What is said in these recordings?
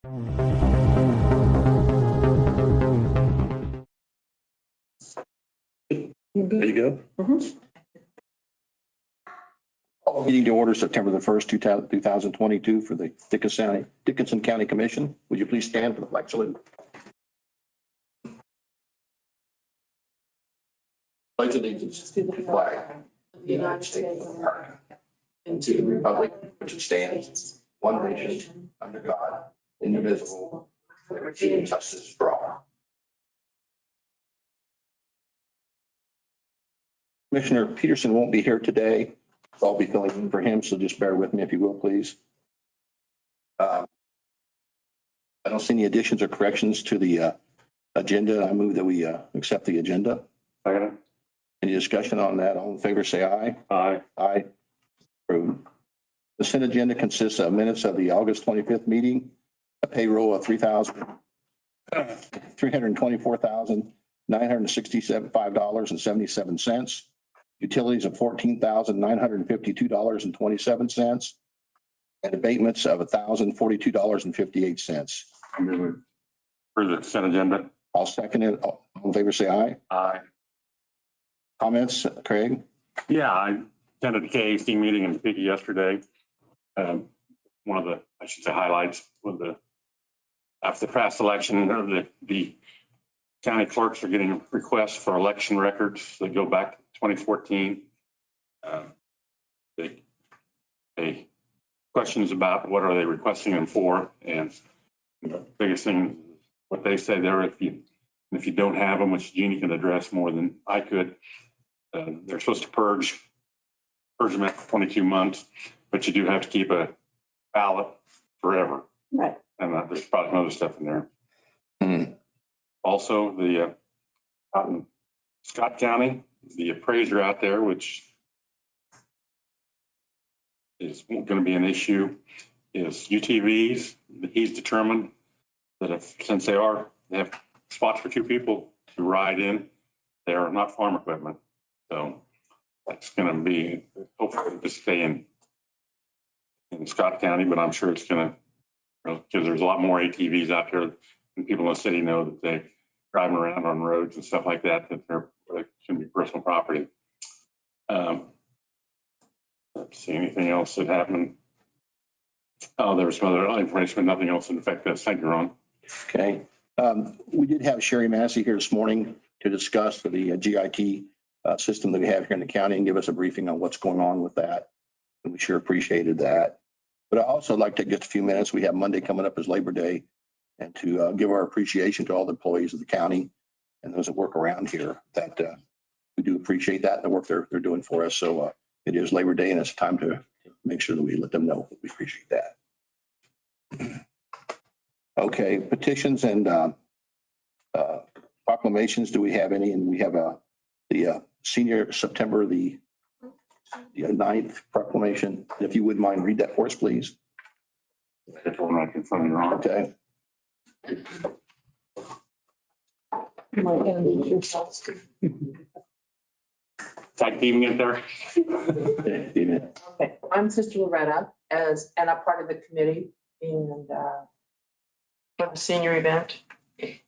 There you go. Mhm. Meeting to order September the 1st, 2022 for the Dickinson County Commission. Would you please stand for the flag salute? Pledge allegiance to the flag of the United States of America and to the republic which stands one nation under God, indivisible, with liberty and justice for all. Commissioner Peterson won't be here today. So I'll be filling in for him, so just bear with me if you will, please. I don't see any additions or corrections to the agenda. I move that we accept the agenda. Second. Any discussion on that? All in favor, say aye. Aye. Aye. Approved. The consent agenda consists of minutes of the August 25th meeting, a payroll of $324,965.77, utilities of $14,952.27, and abatements of $1,042.58. For the consent agenda. I'll second it. All in favor, say aye. Aye. Comments, Craig? Yeah, I attended the KAC meeting in Topeka yesterday. One of the, I should say, highlights was after the past election, the county clerks are getting requests for election records that go back to 2014. They questions about what are they requesting them for, and the biggest thing, what they say there, if you don't have them, which Jeannie can address more than I could, they're supposed to purge them after 22 months, but you do have to keep a ballot forever. Right. And there's probably some other stuff in there. Hmm. Also, out in Scott County, the appraiser out there, which is going to be an issue, is UTVs. He's determined that since they have spots for two people to ride in, they are not farm equipment. So that's going to be hopefully to stay in Scott County, but I'm sure it's going to, because there's a lot more ATVs out there, and people in the city know that they driving around on roads and stuff like that, that they're going to be personal property. Let's see, anything else that happened? Oh, there was some other information, but nothing else in effect. That's thank you, Ron. Okay. We did have Sherry Massey here this morning to discuss the GIT system that we have here in the county and give us a briefing on what's going on with that. And we sure appreciated that. But I also like to get a few minutes. We have Monday coming up as Labor Day, and to give our appreciation to all the employees of the county and those that work around here, that we do appreciate that and the work they're doing for us. So it is Labor Day, and it's time to make sure that we let them know that we appreciate that. Okay, petitions and proclamations. Do we have any? And we have the senior September the 9th proclamation. If you wouldn't mind, read that for us, please. That's one right in front of you, Ron. Okay. Tag teaming it there. Okay, I'm Sister Loretta and I'm part of the committee and for the senior event.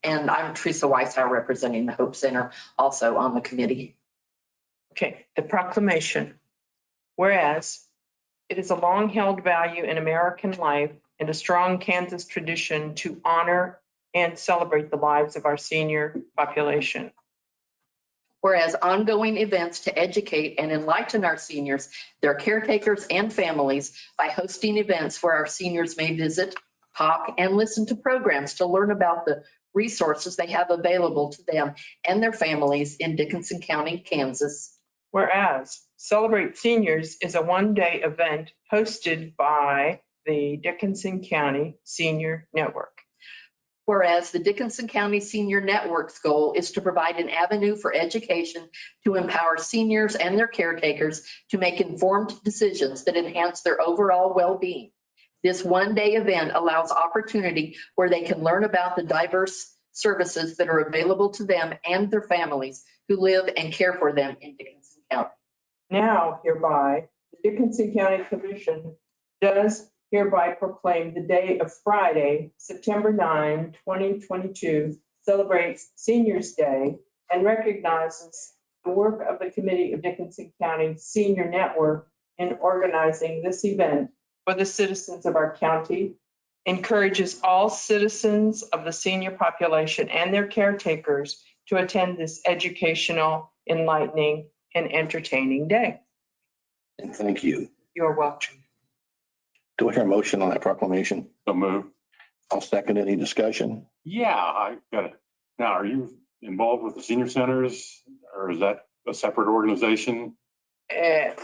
And I'm Teresa Weisauer representing the Hope Center, also on the committee. Okay, the proclamation. Whereas it is a long-held value in American life and a strong Kansas tradition to honor and celebrate the lives of our senior population. Whereas ongoing events to educate and enlighten our seniors, their caretakers and families by hosting events where our seniors may visit, talk, and listen to programs to learn about the resources they have available to them and their families in Dickinson County, Kansas. Whereas Celebrate Seniors is a one-day event hosted by the Dickinson County Senior Network. Whereas the Dickinson County Senior Network's goal is to provide an avenue for education to empower seniors and their caretakers to make informed decisions that enhance their overall well-being. This one-day event allows opportunity where they can learn about the diverse services that are available to them and their families who live and care for them in Dickinson County. Now, hereby, the Dickinson County Commission does hereby proclaim the day of Friday, September 9, 2022, celebrates Seniors Day and recognizes the work of the Committee of Dickinson County Senior Network in organizing this event for the citizens of our county, encourages all citizens of the senior population and their caretakers to attend this educational, enlightening, and entertaining day. And thank you. You're welcome. Do I hear a motion on that proclamation? So move. I'll second. Any discussion? Yeah, I got it. Now, are you involved with the senior centers or is that a separate organization?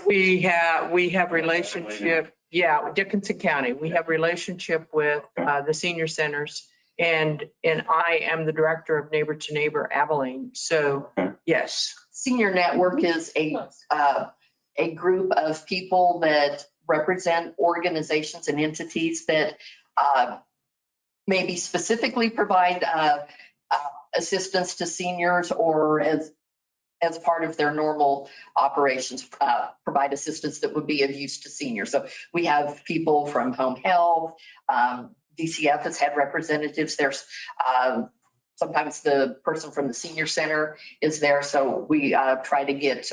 We have relationship, yeah, Dickinson County. We have relationship with the senior centers. And I am the director of Neighbor to Neighbor Abilene. So, yes. Senior Network is a group of people that represent organizations and entities that maybe specifically provide assistance to seniors or as part of their normal operations, provide assistance that would be of use to seniors. So we have people from home health, DCF has had representatives. There's sometimes the person from the senior center is there. So we try to get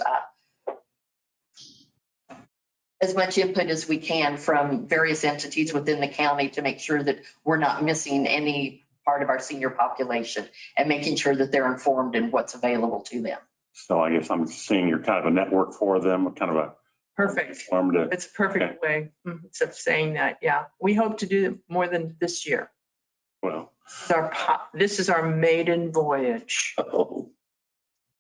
as much input as we can from various entities within the county to make sure that we're not missing any part of our senior population and making sure that they're informed in what's available to them. So I guess I'm seeing you're kind of a network for them, kind of a. Perfect. Form It's a perfect way of saying that. Yeah. We hope to do more than this year. well, This is our maiden voyage. Oh,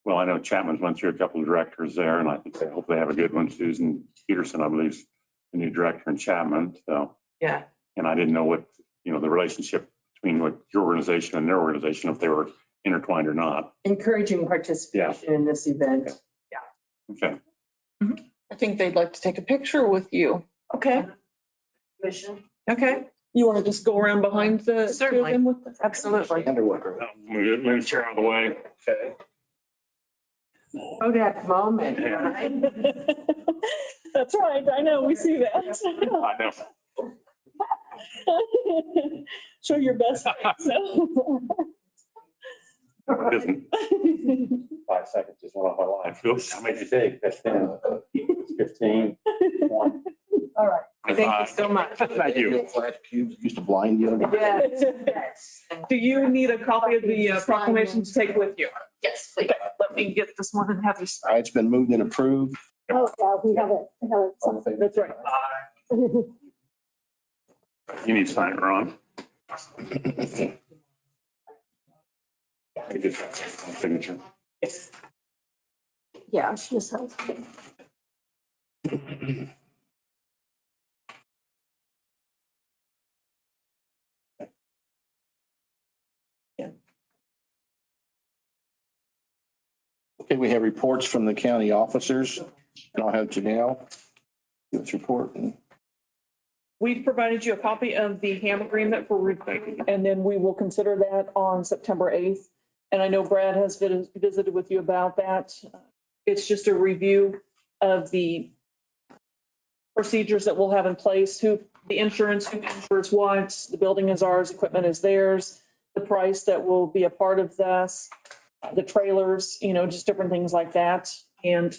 well, I know Chapman's went through a couple of directors there and I think they hope they have a good one. Susan Peterson, I believe, is the new director in Chapman. So, Yeah. and I didn't know what, the relationship between what your organization and their organization, if they were intertwined or not. Encouraging participation in this event. Okay. I think they'd like to take a picture with you. Okay. Okay. You want to just go around behind the two of Certainly. them with the- Absolutely. Underwater. Move the chair out of the way. Okay. Kodak moment. Right? That's right. I know. We see that. I know. Show your best. So. It isn't. 5 seconds is one of my life. Oops, how many did you take? That's 10. 15. 1. All right. Thank you so much. Thank you. Flash cubes used to blind you. Yes. Yes. Do you need a copy of the proclamation to take with you? Yes, please. Okay, let me get this one and have this. All right, it's been moved and approved. Oh, yeah, we have it. We have All in favor? That's right. You need to sign it, Ron. You just signature. Yeah, she just has. Okay, we have reports from the county officers, and I'll have Janelle give us a report. We've provided you a copy of the HAM agreement for review, and then we will consider that on September 8th. And I know Brad has visited with you about that. It's just a review of the procedures that we'll have in place, who the insurance, who insures what, the building is ours, equipment is theirs, the price that will be a part of this, the trailers, just different things like that. And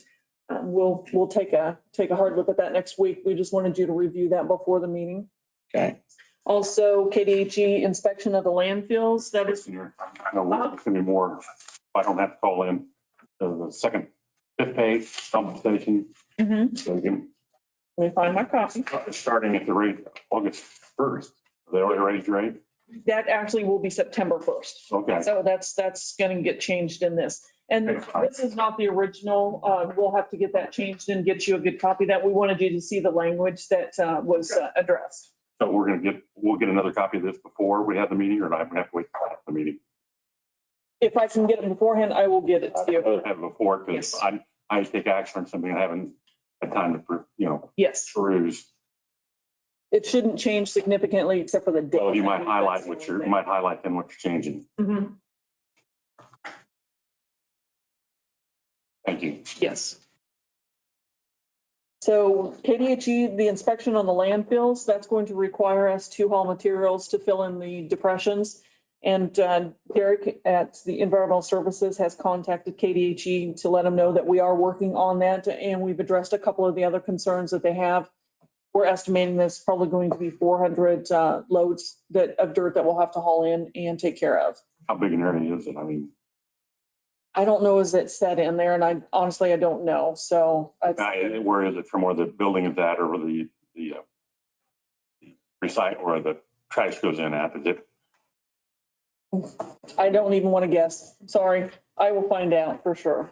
we'll take a hard look at that next week. We just wanted you to review that before the meeting. Okay. Also, KDHE inspection of the landfills. That is, I know it's gonna be more. I don't have to call in the second, 5th page, dump station. So we can, let me find my copy. starting at the rate August 1st. Are they already raised rate? That actually will be September 1st. Okay. So that's going to get changed in this. And this is not the original. We'll have to get that changed and get you a good copy that we wanted you to see the language that was addressed. So we'll get another copy of this before we have the meeting, or do I have to wait till after the meeting? If I can get it beforehand, I will get it to I'd you. rather have it before, because Yes. I take action on something I haven't had time to, Yes, peruse. it shouldn't change significantly except for the date. So you might highlight then what you're changing. Mhm. Thank you. Yes. So KDHE, the inspection on the landfills, that's going to require us to haul materials to fill in the depressions. And Derek at the Environmental Services has contacted KDHE to let them know that we are working on that. And we've addressed a couple of the other concerns that they have. We're estimating that's probably going to be 400 loads of dirt that we'll have to haul in and take care of. How big an area is it? I mean, I don't know, is it set in there? And I honestly, I don't know. So where is it from where the building is at or where the recycle or the trash goes in at? Is it? I don't even want to guess. Sorry. I will find out for sure.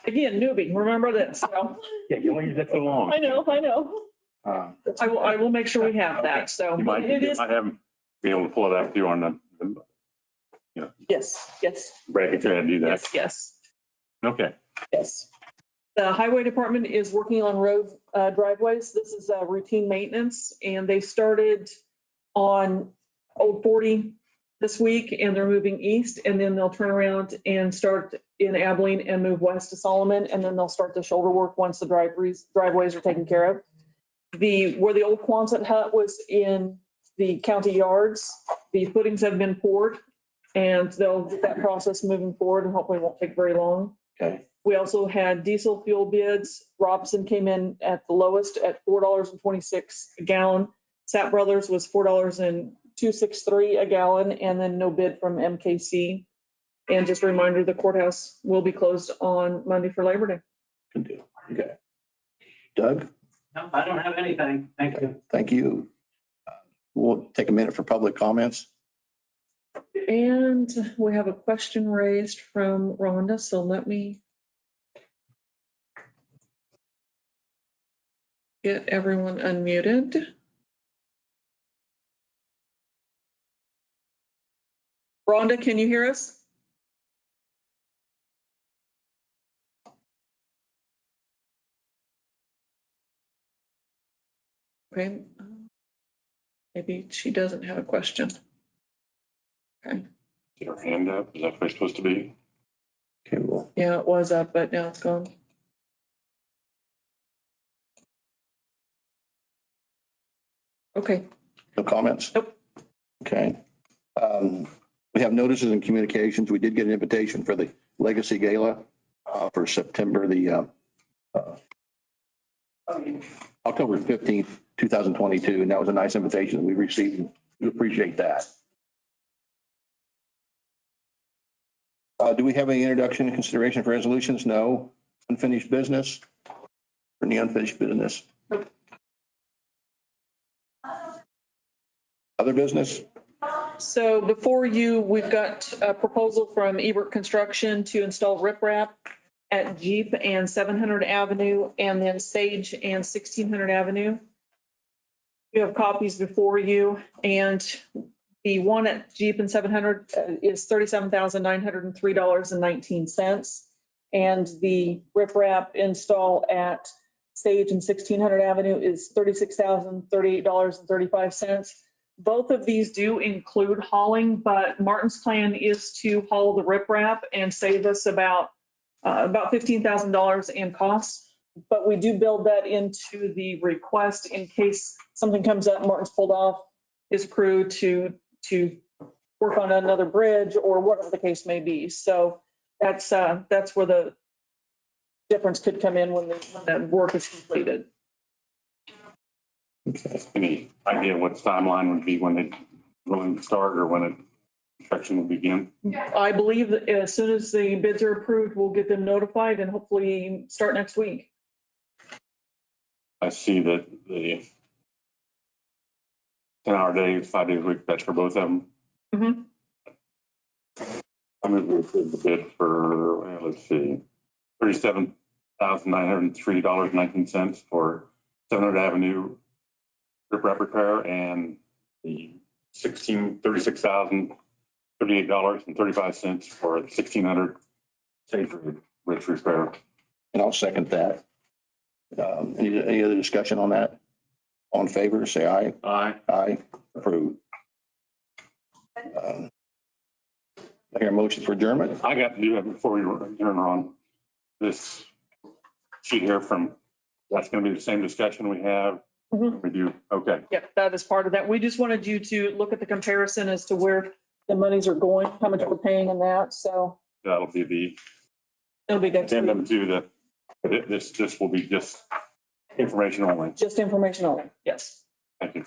Again, newbie, remember this. So Yeah, you only use that so long. I know. I will make sure we have Okay. that. So You might it is. have be able to pull it out too on the Yes. break if you had to do that. Yes. Okay. Yes. The highway department is working on road driveways. This is routine maintenance, and they started on Old 40 this week, and they're moving east, and then they'll turn around and start in Abilene and move west to Solomon, and then they'll start the shoulder work once the driveways are taken care of. Where the old Quonset hut was in the county yards, the footings have been poured, and they'll get that process moving forward, and hopefully it won't take very long. Okay. We also had diesel fuel bids. Robson came in at the lowest at $4.26 a gallon. Sapp Brothers was $4.263 a gallon, and then no bid from MKC. And just a reminder, the courthouse will be closed on Monday for Labor Day. Good deal. Okay. Doug? No, I don't have anything. Thank you. Thank you. We'll take a minute for public comments. And we have a question raised from Rhonda, so let me get everyone unmuted. Rhonda, can you hear us? Okay. Maybe she doesn't have a question. Okay. Get her hand up. Is that where it's supposed to be? Okay, well, Yeah, it was up, but now it's gone. Okay. no comments? Nope. Okay. We have notices and communications. We did get an invitation for the Legacy Gala for September October 15th, 2022. And that was a nice invitation that we received. We appreciate that. Do we have any introduction and consideration for resolutions? No. Unfinished business? Any unfinished business? Other business? So before you, we've got a proposal from Ebert Construction to install riprap at Jeep and 700 Avenue, and then Sage and 1600 Avenue. You have copies before you, and the one at Jeep and 700 is $37,903.19. And the riprap install at Sage and 1600 Avenue is $36,038.35. Both of these do include hauling, but Martin's plan is to haul the riprap and save us about $15,000 in costs. But we do build that into the request in case something comes up. Martin's pulled off his crew to work on another bridge or whatever the case may be. So that's where the difference could come in when the work is completed. Any idea what the timeline would be when they really start or when it construction will begin? I believe that as soon as the bids are approved, we'll get them notified and hopefully start next week. I see that the 10-hour days, 5 days a week, that's for both of them. Mm-hmm. I'm going to approve the bid for, let's see, $37,903.19 for 700 Avenue riprap repair and the $36,038.35 for 1600 Sage Bridge repair. And I'll second that. Any other discussion on that? All in favor, say aye. Aye. Aye. Approved. I hear a motion for adjournment. I got to do that before we adjourn on this sheet here from That's going to be the same discussion we have. Mhm. We do, okay. Yep, that is part of that. We just wanted you to look at the comparison as to where the monies are going, how much we're paying in that. So That'll be the it'll be next addendum week. to this will be just information only. Just information only. Yes. Thank you.